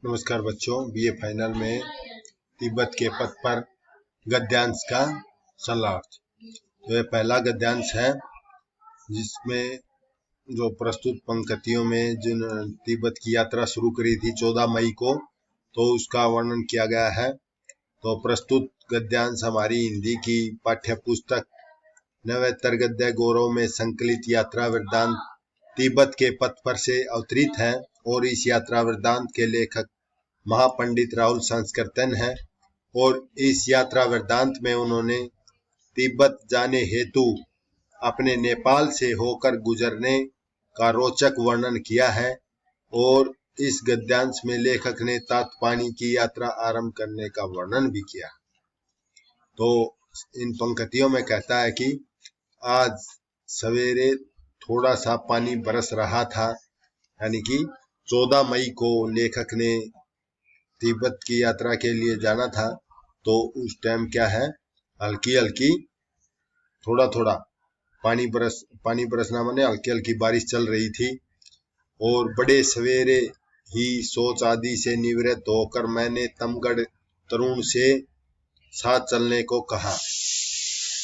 नमस्कार बच्चों, BA final में तिब्बत के पथ पर गद्यांश का शरणार्थ। तो यह पहला गद्यांश है जिसमें जो प्रस्तुत पंक्तियों में जिन तिब्बत की यात्रा शुरू करी थी 14 मई को, तो उसका वर्णन किया गया है। तो प्रस्तुत गद्यांश हमारी हिंदी की पाठ्य पुस्तक नवेतर गद्य गौरव में संकलित यात्रा वृत्तांत तिब्बत के पथ पर से अवतरित है और इस यात्रा वृत्तांत के लेखक महापंडित राहुल संस्कृतन है। और इस यात्रा वृत्तांत में उन्होंने तिब्बत जाने हेतु अपने नेपाल से होकर गुजरने का रोचक वर्णन किया है। और इस गद्यांश में लेखक ने तातपानी की यात्रा आरंभ करने का वर्णन भी किया। तो इन पंक्तियों में कहता है कि आज सवेरे थोड़ा सा पानी बरस रहा था, यानी कि 14 मई को लेखक ने तिब्बत की यात्रा के लिए जाना था। तो उस टाइम क्या है, हल्की हल्की थोड़ा थोड़ा पानी बरसना माने हल्की हल्की बारिश चल रही थी। और बड़े सवेरे ही सोच आदि से निवृत्त होकर मैंने तमगढ़ तरुण से साथ चलने को कहा।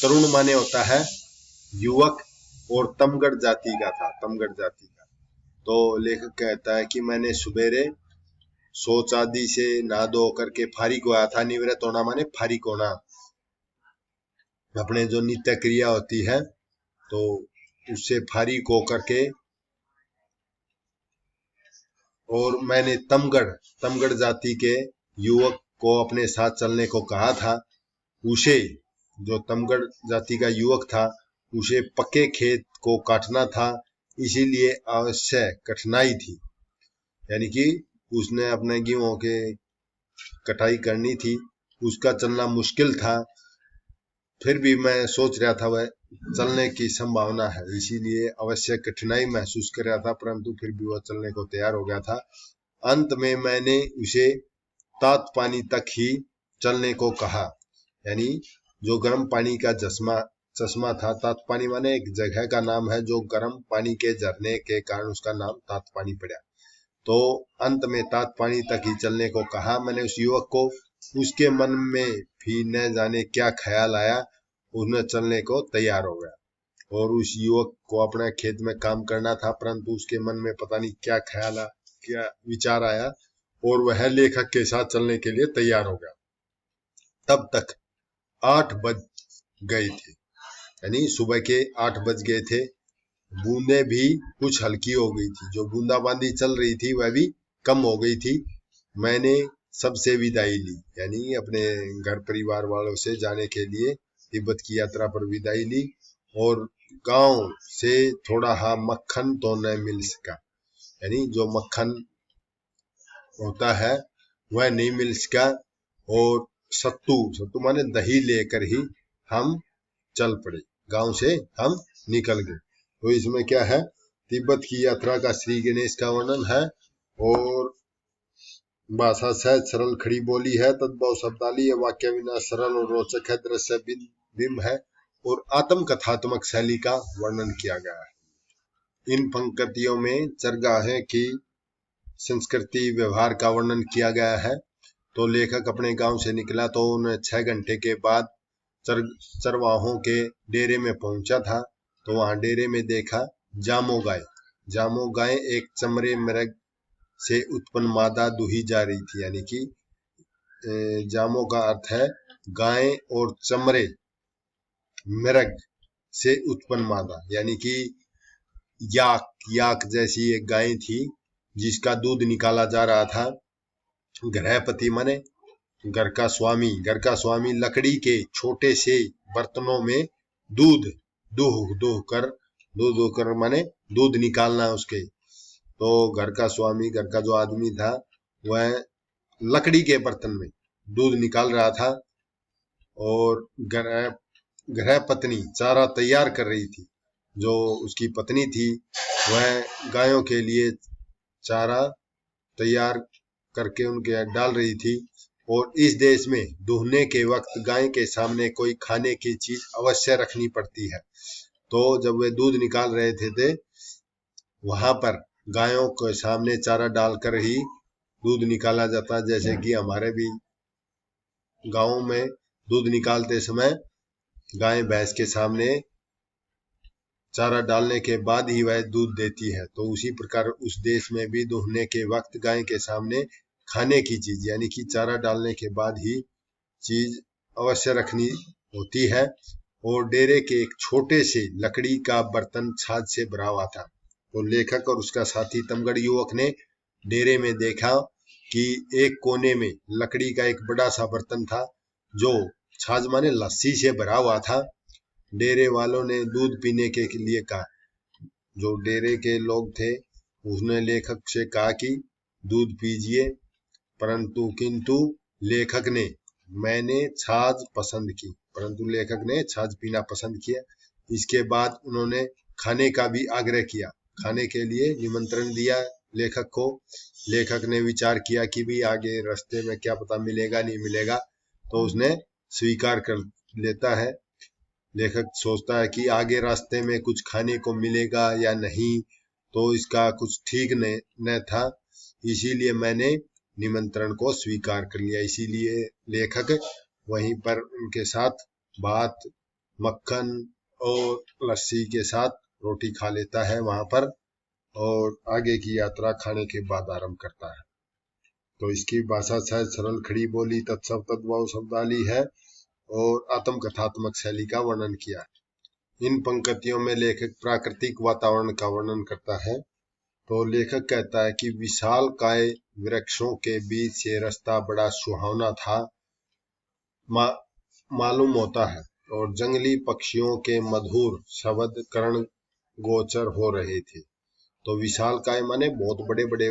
तरुण माने होता है युवक और तमगढ़ जाति का था, तमगढ़ जाति का। तो लेखक कहता है कि मैंने सुबेरे सोच आदि से नहा धो करके फारिग हुआ था। निवृत्त होना माने फारिग होना, अपने जो नित्य क्रिया होती है तो उससे फारिग होकर के, और मैंने तमगढ़ जाति के युवक को अपने साथ चलने को कहा था। उसे, जो तमगढ़ जाति का युवक था, उसे पक्के खेत को काटना था, इसीलिए आवश्यक कठिनाई थी। यानी कि उसने अपने गेहूं के कटाई करनी थी, उसका चलना मुश्किल था। फिर भी मैं सोच रहा था वह चलने की संभावना है, इसीलिए अवश्य कठिनाई महसूस कर रहा था, परंतु फिर भी वह चलने को तैयार हो गया था। अंत में मैंने उसे तातपानी तक ही चलने को कहा, यानी जो गर्म पानी का चश्मा था। तातपानी माने एक जगह का नाम है जो गर्म पानी के झरने के कारण उसका नाम तातपानी पड़ा। तो अंत में तातपानी तक ही चलने को कहा। मैंने उस युवक को, उसके मन में भी न जाने क्या ख्याल आया, उसने चलने को तैयार हो गया। और उस युवक को अपने खेत में काम करना था, परंतु उसके मन में पता नहीं क्या ख्याल आया, क्या विचार आया, और वह लेखक के साथ चलने के लिए तैयार हो गया। तब तक 8 बज गए थे, यानी सुबह के 8 बज गए थे। बूंदे भी कुछ हल्की हो गई थी, जो बूंदाबांदी चल रही थी वह भी कम हो गई थी। मैंने सबसे विदाई ली, यानी अपने घर परिवार वालों से जाने के लिए तिब्बत की यात्रा पर विदाई ली। और गांव से थोड़ा मक्खन तो न मिल सका, यानी जो मक्खन होता है वह नहीं मिल सका। और सत्तू माने दही लेकर ही हम चल पड़े, गांव से हम निकल गए। तो इसमें क्या है, तिब्बत की यात्रा का श्री गणेश का वर्णन है। और भाषा सहज सरल खड़ी बोली है, तद्भव शब्दाली है, वाक्य विन्यास सरल और रोचक है, दृश्य बिंब है, और आत्म कथात्मक शैली का वर्णन किया गया है। इन पंक्तियों में चरगाहे की संस्कृति व्यवहार का वर्णन किया गया है। तो लेखक अपने गांव से निकला तो उन्हें 6 घंटे के बाद चरवाहों के डेरे में पहुंचा था। तो वहां डेरे में देखा जामो गाय एक चमड़े मृग से उत्पन्न मादा दुही जा रही थी, यानी कि जामो का अर्थ है गाय, और चमड़े मृग से उत्पन्न मादा, यानी कि याक जैसी एक गाय थी जिसका दूध निकाला जा रहा था। गृहपति माने घर का स्वामी लकड़ी के छोटे से बर्तनों में दूध कर माने दूध निकालना उसके। तो घर का स्वामी, घर का जो आदमी था, वह लकड़ी के बर्तन में दूध निकाल रहा था। और गृह पत्नी चारा तैयार कर रही थी। जो उसकी पत्नी थी वह गायों के लिए चारा तैयार करके उनके डाल रही थी। और इस देश में दूहने के वक्त गाय के सामने कोई खाने की चीज अवश्य रखनी पड़ती है। तो जब वे दूध निकाल रहे थे वहां पर गायों के सामने चारा डालकर ही दूध निकाला जाता है। जैसे कि हमारे भी गाँव में दूध निकालते समय गाय भैंस के सामने चारा डालने के बाद ही वह दूध देती है, तो उसी प्रकार उस देश में भी दूहने के वक्त गाय के सामने खाने की चीज यानी कि चारा डालने के बाद ही चीज अवश्य रखनी होती है। और डेरे के एक छोटे से लकड़ी का बर्तन छाछ से भरा हुआ था। तो लेखक और उसका साथी तमगढ़ युवक ने डेरे में देखा कि एक कोने में लकड़ी का एक बड़ा सा बर्तन था जो छाछ माने लस्सी से भरा हुआ था। डेरे वालों ने दूध पीने के लिए कहा। जो डेरे के लोग थे उसने लेखक से कहा कि दूध पीजिए, किंतु लेखक ने छाछ पसंद की, परंतु लेखक ने छाछ पीना पसंद किया। इसके बाद उन्होंने खाने का भी आग्रह किया, खाने के लिए निमंत्रण दिया लेखक को। लेखक ने विचार किया कि भी आगे रास्ते में क्या पता मिलेगा नहीं मिलेगा, तो उसने स्वीकार कर लेता है। लेखक सोचता है कि आगे रास्ते में कुछ खाने को मिलेगा या नहीं, तो इसका कुछ ठीक न था, इसीलिए मैंने निमंत्रण को स्वीकार कर लिया। इसीलिए लेखक वहीं पर उनके साथ भात, मक्खन और लस्सी के साथ रोटी खा लेता है वहां पर, और आगे की यात्रा खाने के बाद आरंभ करता है। तो इसकी भाषा शायद सरल खड़ी बोली तत्सव तद्भव शब्दावली है और आत्मकथात्मक शैली का वर्णन किया। इन पंक्तियों में लेखक प्राकृतिक वातावरण का वर्णन करता है। तो लेखक कहता है कि विशालकाय वृक्षों के बीच से रास्ता बड़ा सुहावना था मालूम होता है, और जंगली पक्षियों के मधुर शब्द कर्ण गोचर हो रहे थे। तो विशालकाय माने बहुत बड़े बड़े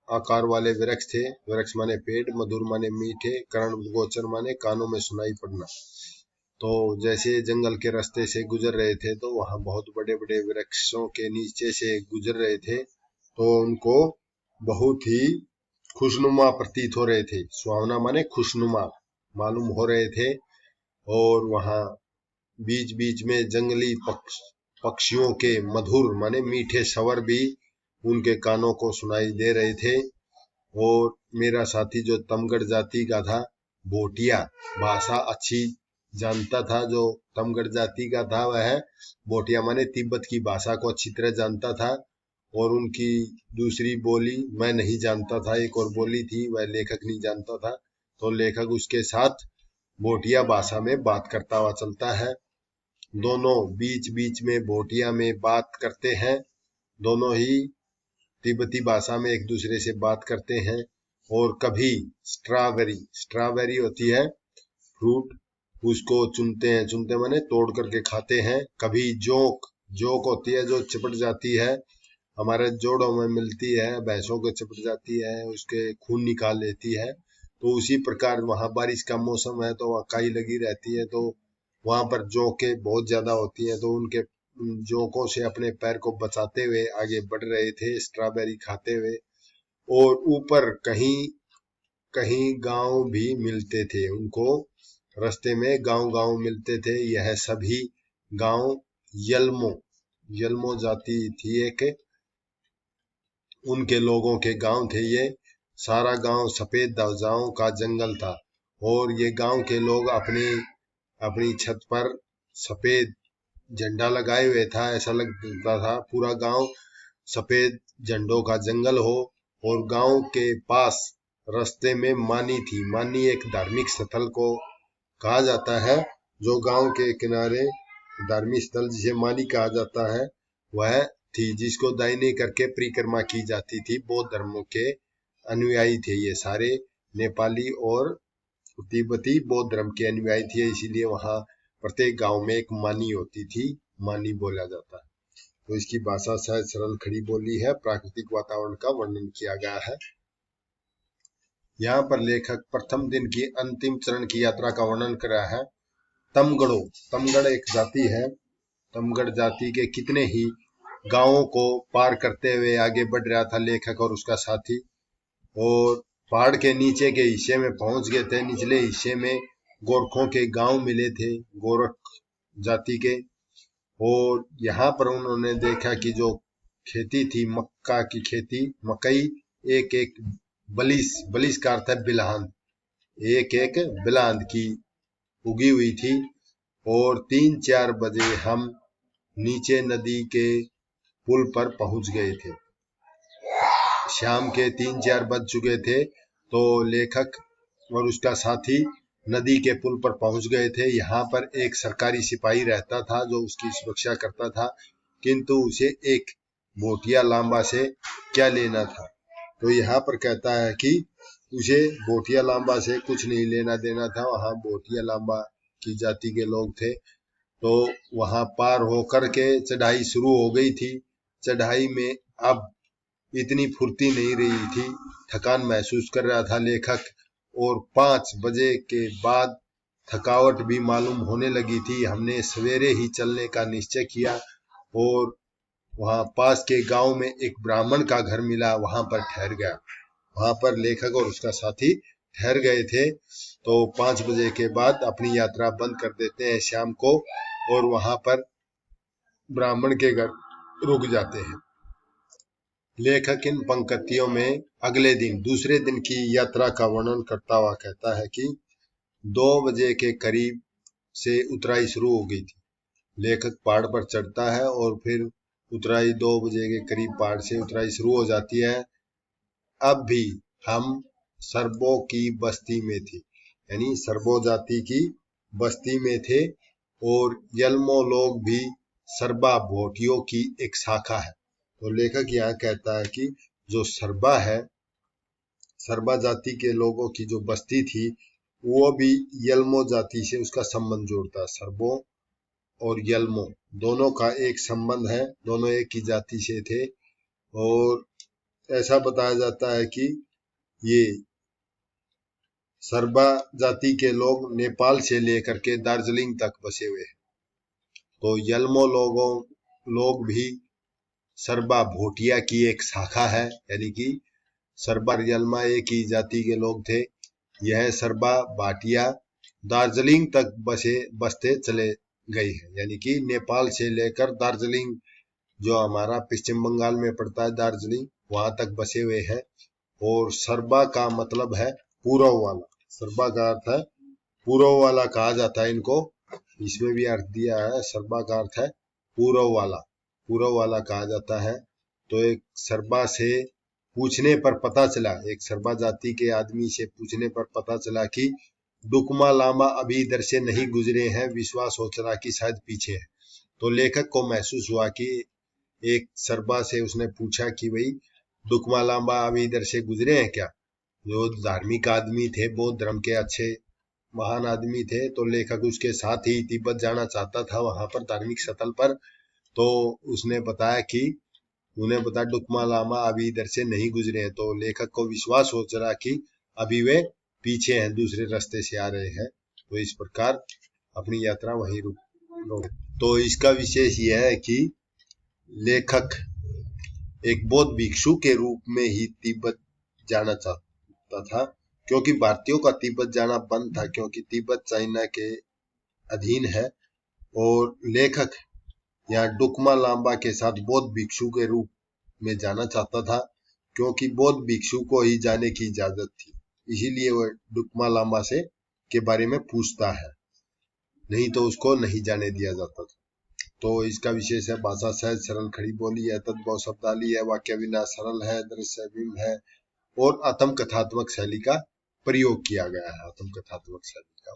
आकार वाले वृक्ष थे। वृक्ष माने पेड़, मधुर माने मीठे, कर्ण गोचर माने कानों में सुनाई पड़ना। तो जैसे जंगल के रास्ते से गुजर रहे थे तो वहां बहुत बड़े बड़े वृक्षों के नीचे से गुजर रहे थे, तो उनको बहुत ही खुशनुमा प्रतीत हो रहे थे। सुहावना माने खुशनुमा मालूम हो रहे थे। और वहां बीच बीच में जंगली पक्षियों के मधुर माने मीठे स्वर भी उनके कानों को सुनाई दे रहे थे। और मेरा साथी जो तमगढ़ जाति का था, भोटिया भाषा अच्छी जानता था। जो तमगढ़ जाति का था वह भोटिया माने तिब्बत की भाषा को अच्छी तरह जानता था, और उनकी दूसरी बोली मैं नहीं जानता था, एक और बोली थी वह लेखक नहीं जानता था। तो लेखक उसके साथ भोटिया भाषा में बात करता हुआ चलता है। दोनों बीच बीच में भोटिया में बात करते हैं, दोनों ही तिब्बती भाषा में एक दूसरे से बात करते हैं। और कभी स्ट्रॉबेरी होती है फ्रूट, उसको चुनते माने तोड़ करके खाते हैं। कभी जोक होती है जो चिपट जाती है, हमारे जोड़ों में मिलती है, भैंसों को चिपट जाती है, उसके खून निकाल लेती है। तो उसी प्रकार वहां बारिश का मौसम है तो वहां काई लगी रहती है, तो वहां पर जोके बहुत ज्यादा होती हैं। तो उनके जोकों से अपने पैर को बचाते हुए आगे बढ़ रहे थे स्ट्रॉबेरी खाते हुए। और ऊपर कहीं कहीं गांव भी मिलते थे उनको, रास्ते में गांव मिलते थे। यह सभी गांव यल्मो जाति थी एक, उनके लोगों के गांव थे ये। सारा गांव सफेद ध्वजाओं का जंगल था, और ये गांव के लोग अपनी छत पर सफेद झंडा लगाए हुए था। ऐसा लगता था पूरा गांव सफेद झंडों का जंगल हो। और गांव के पास रास्ते में मानी थी। मानी एक धार्मिक स्थल को कहा जाता है। जो गांव के किनारे धार्मिक स्थल जिसे मानी कहा जाता है वह थी, जिसको दाहिने करके परिक्रमा की जाती थी। बौद्ध धर्म के अनुयायी थे ये सारे, नेपाली और तिब्बती बौद्ध धर्म के अनुयायी थे, इसीलिए वहां प्रत्येक गांव में एक मानी होती थी, मानी बोला जाता है। तो इसकी भाषा शायद सरल खड़ी बोली है। प्राकृतिक वातावरण का वर्णन किया गया है। यहाँ पर लेखक प्रथम दिन की अंतिम चरण की यात्रा का वर्णन कर रहा है। तमगढ़ एक जाति है। तमगढ़ जाति के कितने ही गांवों को पार करते हुए आगे बढ़ रहा था लेखक और उसका साथी। और पहाड़ के नीचे के हिस्से में पहुंच गए थे। निचले हिस्से में गोरखों के गांव मिले थे, गोरख जाति के। और यहाँ पर उन्होंने देखा कि जो खेती थी मक्का की खेती, मकई एक एक बलिस, बलिस का अर्थ है बिलांद, एक एक बिलांद की उगी हुई थी। और 3-4 बजे हम नीचे नदी के पुल पर पहुंच गए थे। शाम के 3-4 बज चुके थे तो लेखक और उसका साथी नदी के पुल पर पहुंच गए थे। यहाँ पर एक सरकारी सिपाही रहता था जो उसकी सुरक्षा करता था, किंतु उसे एक बोटिया लांबा से क्या लेना था। तो यहाँ पर कहता है कि उसे बोटिया लांबा से कुछ नहीं लेना देना था। वहां बोटिया लांबा की जाति के लोग थे। तो वहां पार होकर के चढ़ाई शुरू हो गई थी। चढ़ाई में अब इतनी फुर्ती नहीं रही थी, थकान महसूस कर रहा था लेखक। और 5 बजे के बाद थकावट भी मालूम होने लगी थी। हमने सवेरे ही चलने का निश्चय किया और वहां पास के गांव में एक ब्राह्मण का घर मिला, वहां पर ठहर गया। वहां पर लेखक और उसका साथी ठहर गए थे। तो 5 बजे के बाद अपनी यात्रा बंद कर देते हैं शाम को और वहां पर ब्राह्मण के घर रुक जाते हैं। लेखक इन पंक्तियों में अगले दिन, दूसरे दिन की यात्रा का वर्णन करता हुआ कहता है कि 2 बजे के करीब से उतराई शुरू हो गई थी। लेखक पहाड़ पर चढ़ता है और फिर उतराई 2 बजे के करीब पहाड़ से उतराई शुरू हो जाती है। अब भी हम सर्बों की बस्ती में थे, यानी सर्बो जाति की बस्ती में थे। और यल्मो लोग भी सर्बा भोटियों की एक शाखा है। तो लेखक यहाँ कहता है कि जो सर्बा है, सर्बा जाति के लोगों की जो बस्ती थी, वो भी यल्मो जाति से उसका संबंध जोड़ता है। सर्बो और यल्मो दोनों का एक संबंध है, दोनों एक ही जाति से थे। और ऐसा बताया जाता है कि ये सर्बा जाति के लोग नेपाल से लेकर के दार्जिलिंग तक बसे हुए हैं। तो यल्मो लोग भी सर्बा भोटिया की एक शाखा है, यानी कि सर्बा यल्मा एक ही जाति के लोग थे। यह सर्बा भाटिया दार्जिलिंग तक बसते चले गए हैं, यानी कि नेपाल से लेकर दार्जिलिंग, जो हमारा पश्चिम बंगाल में पड़ता है दार्जिलिंग, वहां तक बसे हुए हैं। और सर्बा का मतलब है पूर्व वाला, सर्बा का अर्थ है पूर्व वाला कहा जाता है इनको। इसमें भी अर्थ दिया है, सर्बा का अर्थ है पूर्व वाला, पूर्व वाला कहा जाता है। तो एक सर्बा से पूछने पर पता चला, एक सर्बा जाति के आदमी से पूछने पर पता चला कि डुकमा लामा अभी इधर से नहीं गुजरे हैं, विश्वास हो चला कि शायद पीछे है। तो लेखक को महसूस हुआ कि एक सर्बा से उसने पूछा कि भाई डुकमा लामा अभी इधर से गुजरे हैं क्या। जो धार्मिक आदमी थे, बौद्ध धर्म के अच्छे महान आदमी थे। तो लेखक उसके साथ ही तिब्बत जाना चाहता था, वहां पर धार्मिक स्थल पर। तो उसने बताया कि उन्हें बता डुकमा लामा अभी इधर से नहीं गुजरे हैं। तो लेखक को विश्वास हो चला कि अभी वे पीछे हैं, दूसरे रास्ते से आ रहे हैं। तो इस प्रकार अपनी यात्रा वहीं रुक। तो इसका विशेष यह है कि लेखक एक बौद्ध भिक्षु के रूप में ही तिब्बत जाना चाहता था, क्योंकि भारतीयों का तिब्बत जाना बंद था, क्योंकि तिब्बत चाइना के अधीन है। और लेखक यहाँ डुकमा लांबा के साथ बौद्ध भिक्षु के रूप में जाना चाहता था, क्योंकि बौद्ध भिक्षु को ही जाने की इजाजत थी। इसीलिए वह डुकमा लांबा से के बारे में पूछता है, नहीं तो उसको नहीं जाने दिया जाता था। तो इसका विशेष है भाषा सहज सरल खड़ी बोली है, तद्भव शब्दावली है, वाक्य विन्यास सरल है, दृश्य बिंब है और आत्म कथात्मक शैली का प्रयोग किया गया है। आत्म कथात्मक शैली का